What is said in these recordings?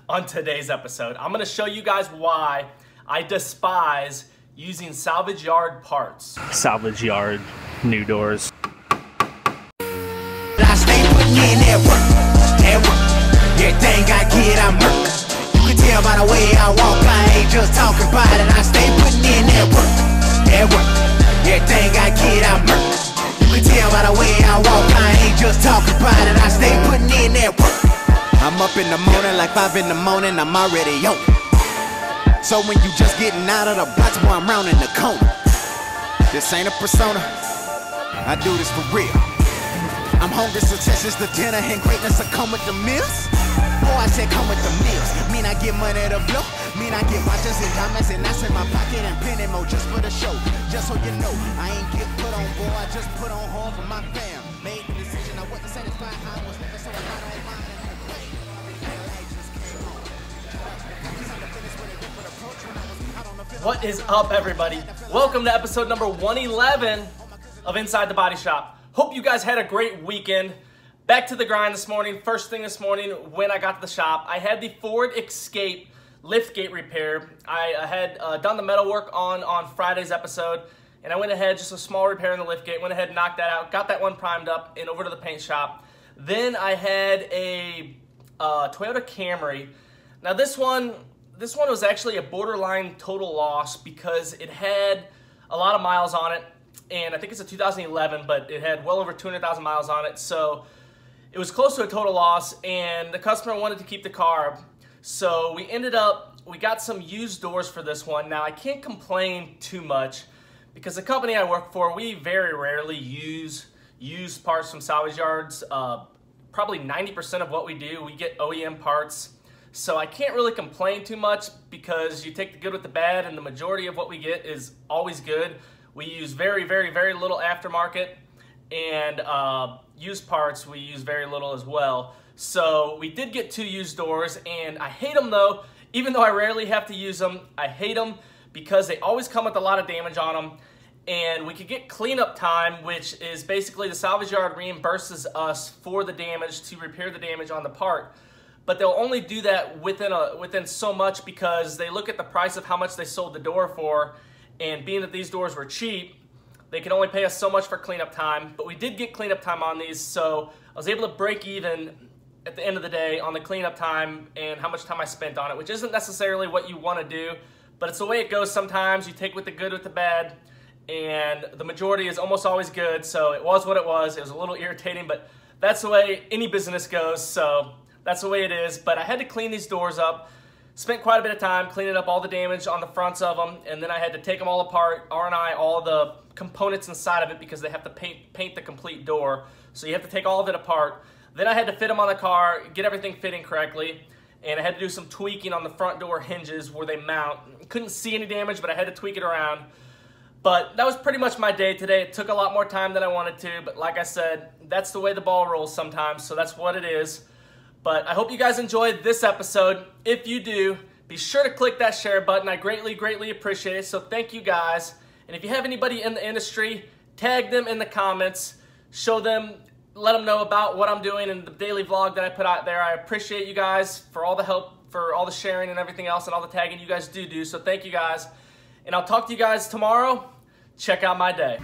on today's episode. I'm gonna show you guys why I despise using salvage yard parts. Salvage yard, new doors. I stay putting in that work. Everything I get, I'm hurt. You can tell by the way I walk, I ain't just talking about it. I stay putting in that work. Everything I get, I'm hurt. You can tell by the way I walk, I ain't just talking about it. I stay putting in that work. I'm up in the morning like 5 in the morning, I'm already on. So when you just getting out of the box, boy, I'm rounding the corner. This ain't a persona, I do this for real. I'm hungry, success is the dinner, and greatness will come with the meals. Oh, I said come with the meals. Mean I get money to blow, mean I get watches and diamonds and that's in my pocket and penny more just for the show. Just so you know, I ain't get put on, boy, I just put on hard for my fam. Made the decision, I wasn't satisfied, I was never so I got on mine. What is up, everybody? Welcome to episode number 111 of Inside the Body Shop. Hope you guys had a great weekend. Back to the grind this morning. First thing this morning when I got to the shop, I had the Ford Escape liftgate repair. I had done the metal work on Friday's episode, and I went ahead, just a small repair in the liftgate, went ahead and knocked that out, got that one primed up and over to the paint shop. Then I had a Toyota Camry. Now this one was actually a borderline total loss because it had a lot of miles on it, and I think it's a 2011, but it had well over 200,000 miles on it, so it was close to a total loss, and the customer wanted to keep the car, so we got some used doors for this one. Now I can't complain too much because the company I work for, we very rarely use used parts from salvage yards. Probably 90% of what we do, we get OEM parts. So I can't really complain too much because you take the good with the bad, and the majority of what we get is always good. We use very, very, very little aftermarket, and used parts we use very little as well. So we did get 2 used doors, and I hate them though. Even though I rarely have to use them, I hate them because they always come with a lot of damage on them. And we could get cleanup time, which is basically the salvage yard reimburses us for the damage to repair the damage on the part. But they'll only do that within so much because they look at the price of how much they sold the door for, and being that these doors were cheap, they can only pay us so much for cleanup time. But we did get cleanup time on these, so I was able to break even at the end of the day on the cleanup time and how much time I spent on it, which isn't necessarily what you want to do, but it's the way it goes sometimes. You take with the good with the bad, and the majority is almost always good, so it was what it was. It was a little irritating, but that's the way any business goes, so that's the way it is. But I had to clean these doors up. Spent quite a bit of time cleaning up all the damage on the fronts of them, and then I had to take them all apart, R&I all the components inside of it because they have to paint the complete door. So you have to take all of it apart. Then I had to fit them on the car, get everything fitting correctly, and I had to do some tweaking on the front door hinges where they mount. Couldn't see any damage, but I had to tweak it around. But that was pretty much my day today. It took a lot more time than I wanted to, but like I said, that's the way the ball rolls sometimes, so that's what it is. But I hope you guys enjoyed this episode. If you do, be sure to click that share button. I greatly, greatly appreciate it, so thank you guys. And if you have anybody in the industry, tag them in the comments. Show them, let them know about what I'm doing in the daily vlog that I put out there. I appreciate you guys for all the help, for all the sharing and everything else, and all the tagging you guys do. So thank you guys. And I'll talk to you guys tomorrow. Check out my day.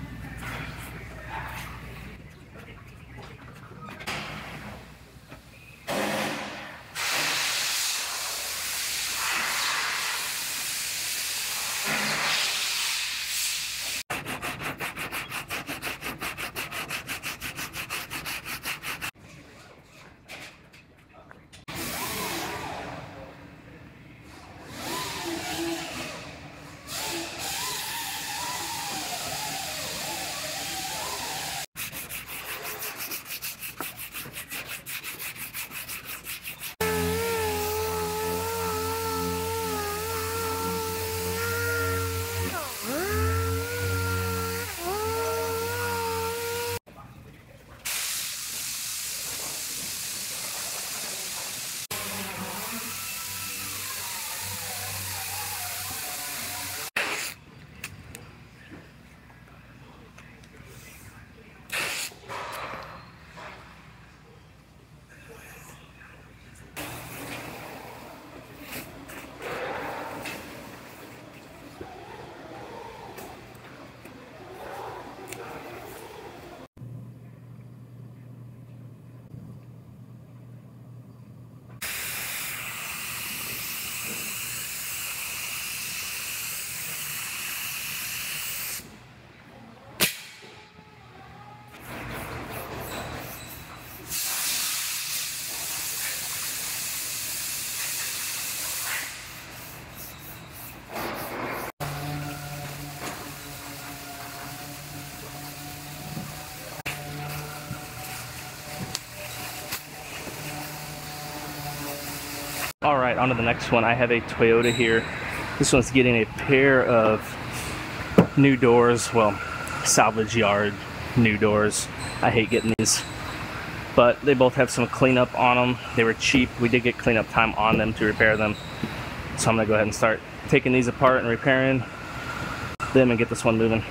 All right, on to the next one. I have a Toyota here. This one's getting a pair of new doors, well, salvage yard new doors. I hate getting these, but they both have some cleanup on them. They were cheap. We did get cleanup time on them to repair them. So I'm gonna go ahead and start taking these apart and repairing them and get this one moving.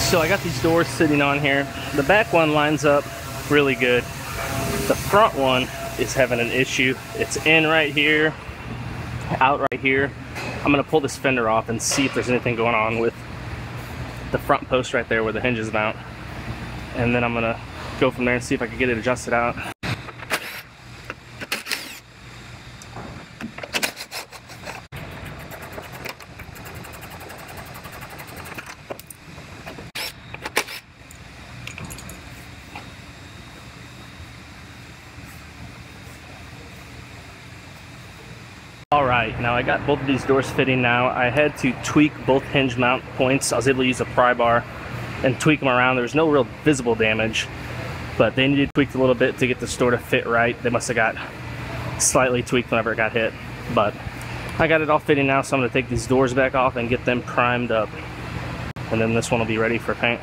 So I got these doors sitting on here. The back one lines up really good. The front one is having an issue. It's in right here, out right here. I'm gonna pull this fender off and see if there's anything going on with the front post right there where the hinges mount. And then I'm gonna go from there and see if I can get it adjusted out. Alright, now I got both of these doors fitting now. I had to tweak both hinge mount points. I was able to use a pry bar and tweak them around. There was no real visible damage, but they needed tweaked a little bit to get this door to fit right. They must have got slightly tweaked whenever it got hit, but I got it all fitting now, so I'm going to take these doors back off and get them primed up, and then this one will be ready for paint.